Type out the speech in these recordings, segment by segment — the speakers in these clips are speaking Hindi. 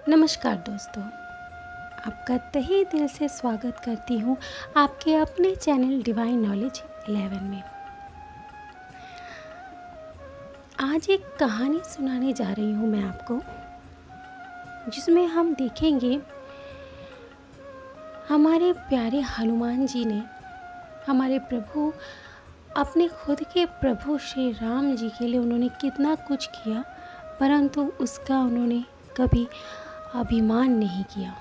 नमस्कार दोस्तों, आपका तहे दिल से स्वागत करती हूँ आपके अपने चैनल डिवाइन नॉलेज 11 में। आज एक कहानी सुनाने जा रही हूँ मैं आपको, जिसमें हम देखेंगे हमारे प्यारे हनुमान जी ने हमारे प्रभु अपने खुद के प्रभु श्री राम जी के लिए उन्होंने कितना कुछ किया, परंतु उसका उन्होंने कभी अभिमान नहीं किया,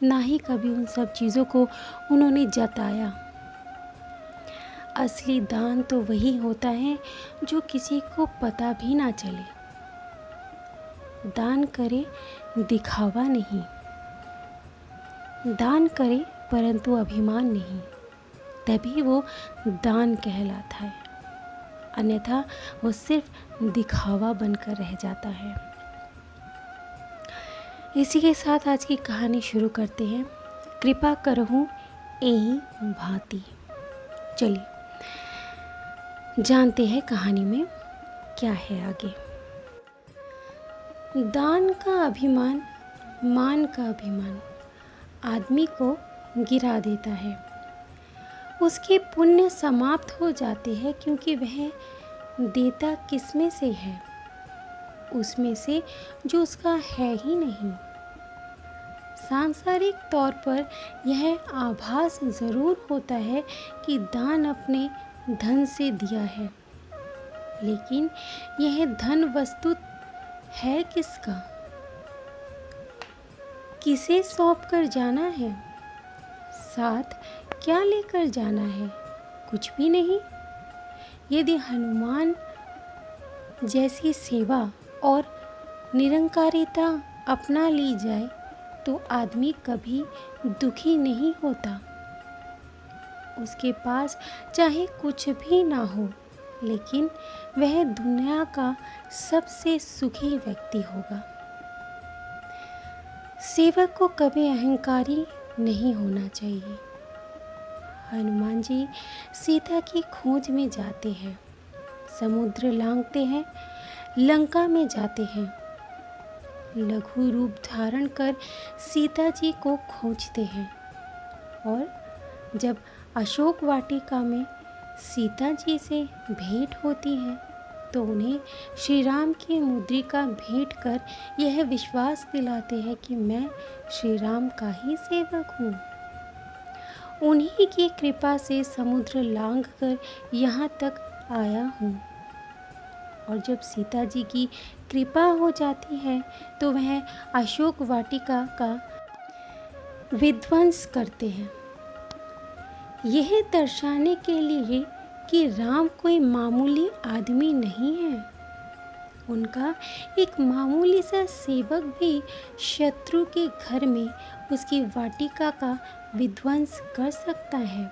ना ही कभी उन सब चीज़ों को उन्होंने जताया। असली दान तो वही होता है जो किसी को पता भी ना चले। दान करे दिखावा नहीं, दान करे परंतु अभिमान नहीं, तभी वो दान कहलाता है, अन्यथा वो सिर्फ दिखावा बनकर रह जाता है। इसी के साथ आज की कहानी शुरू करते हैं। कृपा करहूँ एहि भांति। चलिए जानते हैं कहानी में क्या है आगे। दान का अभिमान, मान का अभिमान आदमी को गिरा देता है। उसके पुण्य समाप्त हो जाते हैं, क्योंकि वह देता किसमें से है? उसमें से जो उसका है ही नहीं। सांसारिक तौर पर यह आभास ज़रूर होता है कि दान अपने धन से दिया है, लेकिन यह धन वस्तु है किसका? किसे सौंप कर जाना है? साथ क्या लेकर जाना है? कुछ भी नहीं। यदि हनुमान जैसी सेवा और निरंकारिता अपना ली जाए तो आदमी कभी दुखी नहीं होता। उसके पास चाहे कुछ भी ना हो, लेकिन वह दुनिया का सबसे सुखी व्यक्ति होगा। सेवक को कभी अहंकारी नहीं होना चाहिए। हनुमान जी सीता की खोज में जाते हैं, समुद्र लांघते हैं, लंका में जाते हैं, लघु रूप धारण कर सीता जी को खोजते हैं, और जब अशोक वाटिका में सीता जी से भेंट होती है तो उन्हें श्री राम की मुद्रिका भेंट कर यह विश्वास दिलाते हैं कि मैं श्री राम का ही सेवक हूँ। उन्हीं की कृपा से समुद्र लांघ कर यहाँ तक आया हूँ। और जब सीता जी की कृपा हो जाती है तो वह अशोक वाटिका का विध्वंस करते हैं, यह दर्शाने के लिए कि राम कोई मामूली आदमी नहीं है। उनका एक मामूली सा सेवक भी शत्रु के घर में उसकी वाटिका का विध्वंस कर सकता है।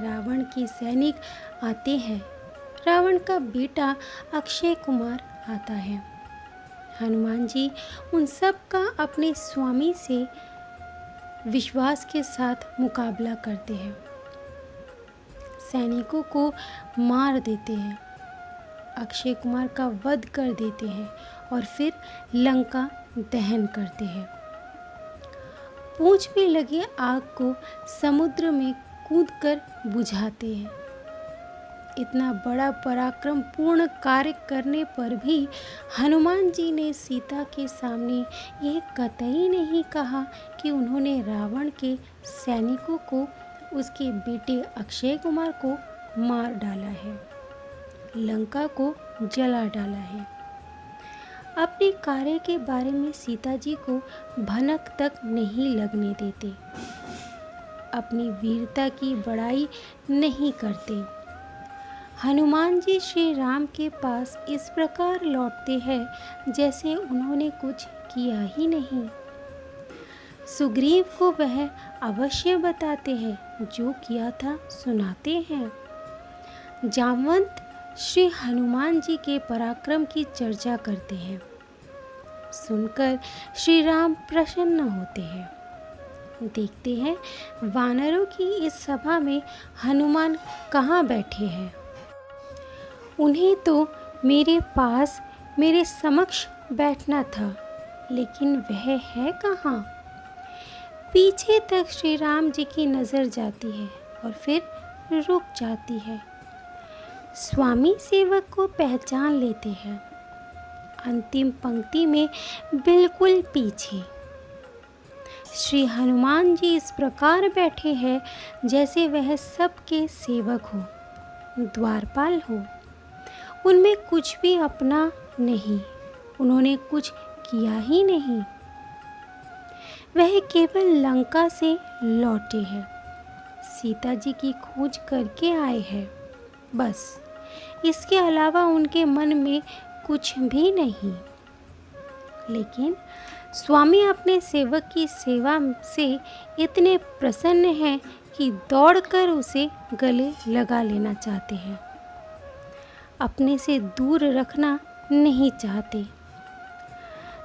रावण के सैनिक आते हैं, रावण का बेटा अक्षय कुमार आता है। हनुमान जी उन सब का अपने स्वामी से विश्वास के साथ मुकाबला करते हैं, सैनिकों को मार देते हैं, अक्षय कुमार का वध कर देते हैं और फिर लंका दहन करते हैं। पूंछ में लगे आग को समुद्र में कूदकर बुझाते हैं। इतना बड़ा पराक्रम पूर्ण कार्य करने पर भी हनुमान जी ने सीता के सामने यह कतई नहीं कहा कि उन्होंने रावण के सैनिकों को, उसके बेटे अक्षय कुमार को मार डाला है, लंका को जला डाला है। अपने कार्य के बारे में सीता जी को भनक तक नहीं लगने देते, अपनी वीरता की बड़ाई नहीं करते। हनुमान जी श्री राम के पास इस प्रकार लौटते हैं जैसे उन्होंने कुछ किया ही नहीं। सुग्रीव को वह अवश्य बताते हैं, जो किया था सुनाते हैं। जामवंत श्री हनुमान जी के पराक्रम की चर्चा करते हैं, सुनकर श्री राम प्रसन्न होते हैं। देखते हैं वानरों की इस सभा में हनुमान कहाँ बैठे हैं। उन्हें तो मेरे पास, मेरे समक्ष बैठना था, लेकिन वह है कहाँ? पीछे तक श्री राम जी की नज़र जाती है और फिर रुक जाती है। स्वामी सेवक को पहचान लेते हैं। अंतिम पंक्ति में बिल्कुल पीछे श्री हनुमान जी इस प्रकार बैठे हैं जैसे वह सबके सेवक हो, द्वारपाल हो। उनमें कुछ भी अपना नहीं, उन्होंने कुछ किया ही नहीं। वह केवल लंका से लौटे हैं, सीता जी की खोज करके आए हैं, बस। इसके अलावा उनके मन में कुछ भी नहीं। लेकिन स्वामी अपने सेवक की सेवा से इतने प्रसन्न हैं कि दौड़कर उसे गले लगा लेना चाहते हैं, अपने से दूर रखना नहीं चाहते।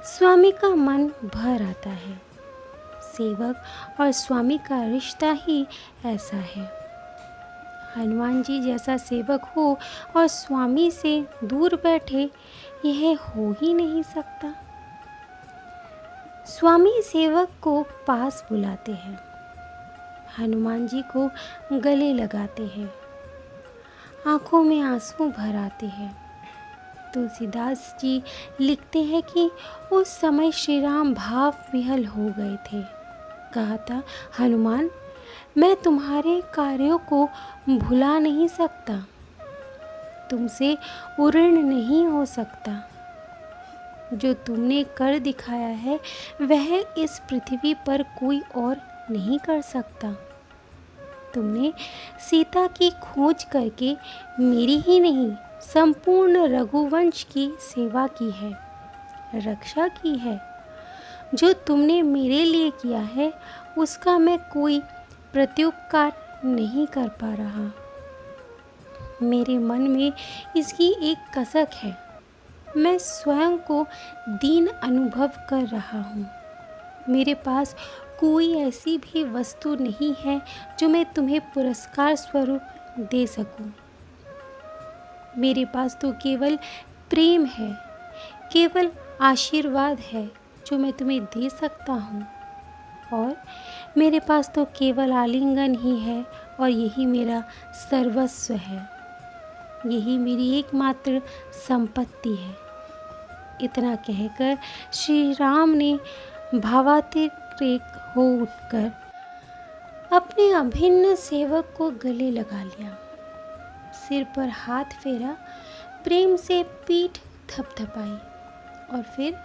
स्वामी का मन भर आता है। सेवक और स्वामी का रिश्ता ही ऐसा है। हनुमान जी जैसा सेवक हो और स्वामी से दूर बैठे, यह हो ही नहीं सकता। स्वामी सेवक को पास बुलाते हैं, हनुमान जी को गले लगाते हैं, आंखों में आंसू भर आते हैं। तुलसीदास जी लिखते हैं कि उस समय श्री राम भाव विह्वल हो गए थे। कहा था, हनुमान, मैं तुम्हारे कार्यों को भुला नहीं सकता, तुमसे उऋण नहीं हो सकता। जो तुमने कर दिखाया है वह इस पृथ्वी पर कोई और नहीं कर सकता। तुमने सीता की खोज करके मेरी ही नहीं, संपूर्ण रघुवंश की सेवा की है, रक्षा की है। जो तुमने मेरे लिए किया है उसका मैं कोई प्रत्युपकार नहीं कर पा रहा। मेरे मन में इसकी एक कसक है। मैं स्वयं को दीन अनुभव कर रहा हूँ। मेरे पास कोई ऐसी भी वस्तु नहीं है जो मैं तुम्हें पुरस्कार स्वरूप दे सकूं। मेरे पास तो केवल प्रेम है, केवल आशीर्वाद है जो मैं तुम्हें दे सकता हूँ। और मेरे पास तो केवल आलिंगन ही है और यही मेरा सर्वस्व है, यही मेरी एकमात्र संपत्ति है। इतना कहकर श्री राम ने भावातिरेक हो उठकर अपने अभिन्न सेवक को गले लगा लिया, सिर पर हाथ फेरा, प्रेम से पीठ थपथपाई और फिर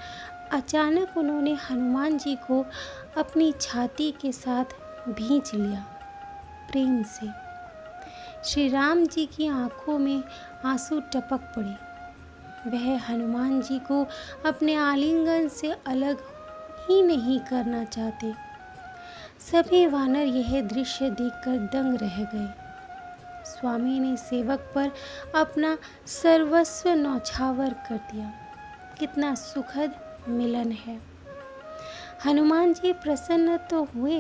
अचानक उन्होंने हनुमान जी को अपनी छाती के साथ भींच लिया प्रेम से। श्री राम जी की आंखों में आंसू टपक पड़े। वह हनुमान जी को अपने आलिंगन से अलग ही नहीं करना चाहते। सभी वानर यह दृश्य देखकर दंग रह गए। स्वामी ने सेवक पर अपना सर्वस्व न्यौछावर कर दिया। कितना सुखद मिलन है। हनुमान जी प्रसन्न तो हुए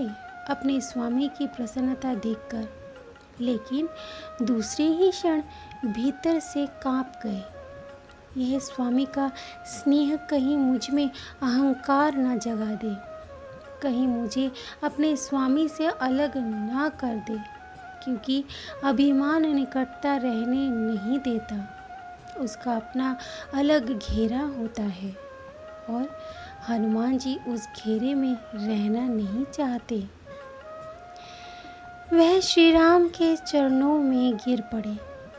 अपने स्वामी की प्रसन्नता देखकर, लेकिन दूसरे ही क्षण भीतर से कांप गए। यह स्वामी का स्नेह कहीं मुझ में अहंकार न जगा दे, कहीं मुझे अपने स्वामी से अलग ना कर दे, क्योंकि अभिमान निकटता रहने नहीं देता। उसका अपना अलग घेरा होता है और हनुमान जी उस घेरे में रहना नहीं चाहते। वह श्री राम के चरणों में गिर पड़े,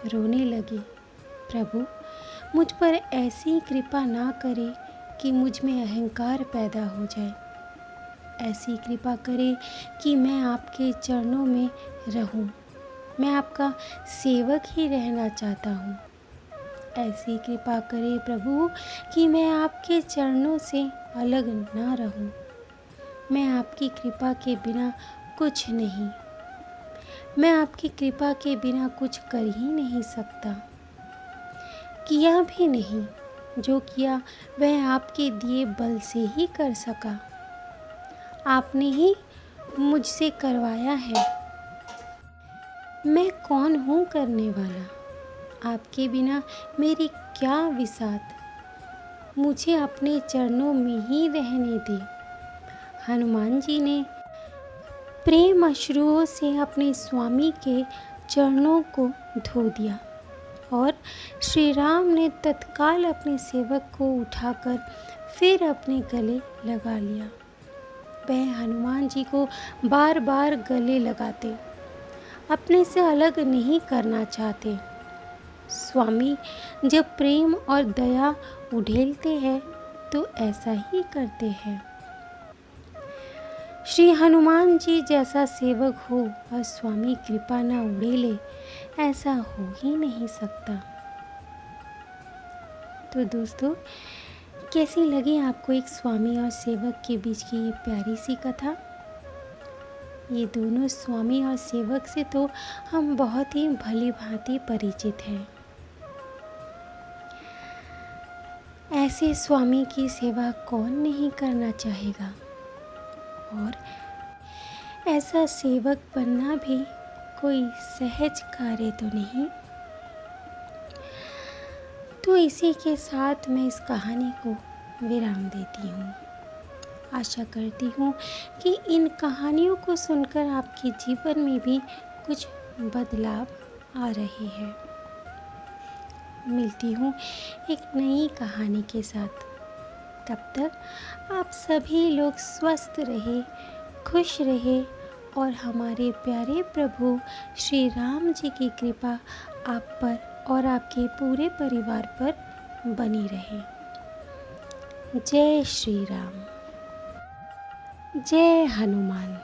रोने लगे। प्रभु, मुझ पर ऐसी कृपा ना करे कि मुझ में अहंकार पैदा हो जाए। ऐसी कृपा करे कि मैं आपके चरणों में रहूं। मैं आपका सेवक ही रहना चाहता हूँ। ऐसी कृपा करे प्रभु कि मैं आपके चरणों से अलग ना रहूं। मैं आपकी कृपा के बिना कुछ नहीं, मैं आपकी कृपा के बिना कुछ कर ही नहीं सकता, किया भी नहीं। जो किया वह आपके दिए बल से ही कर सका। आपने ही मुझसे करवाया है। मैं कौन हूँ करने वाला? आपके बिना मेरी क्या विसात। मुझे अपने चरणों में ही रहने दे। हनुमान जी ने प्रेम अश्रुओं से अपने स्वामी के चरणों को धो दिया और श्री राम ने तत्काल अपने सेवक को उठाकर फिर अपने गले लगा लिया। वह हनुमान जी को बार बार गले लगाते, अपने से अलग नहीं करना चाहते। स्वामी जब प्रेम और दया उड़ेलते हैं तो ऐसा ही करते हैं। श्री हनुमान जी जैसा सेवक हो और स्वामी कृपा न उड़ेले, ऐसा हो ही नहीं सकता। तो दोस्तों, कैसी लगी आपको एक स्वामी और सेवक के बीच की ये प्यारी सी कथा? ये दोनों स्वामी और सेवक से तो हम बहुत ही भली भांति परिचित हैं। ऐसे स्वामी की सेवा कौन नहीं करना चाहेगा, और ऐसा सेवक बनना भी कोई सहज कार्य तो नहीं। तो इसी के साथ मैं इस कहानी को विराम देती हूँ। आशा करती हूँ कि इन कहानियों को सुनकर आपके जीवन में भी कुछ बदलाव आ रहे हैं। मिलती हूँ एक नई कहानी के साथ। तब तक आप सभी लोग स्वस्थ रहे, खुश रहे और हमारे प्यारे प्रभु श्री राम जी की कृपा आप पर और आपके पूरे परिवार पर बनी रहे। जय श्री राम, जय हनुमान।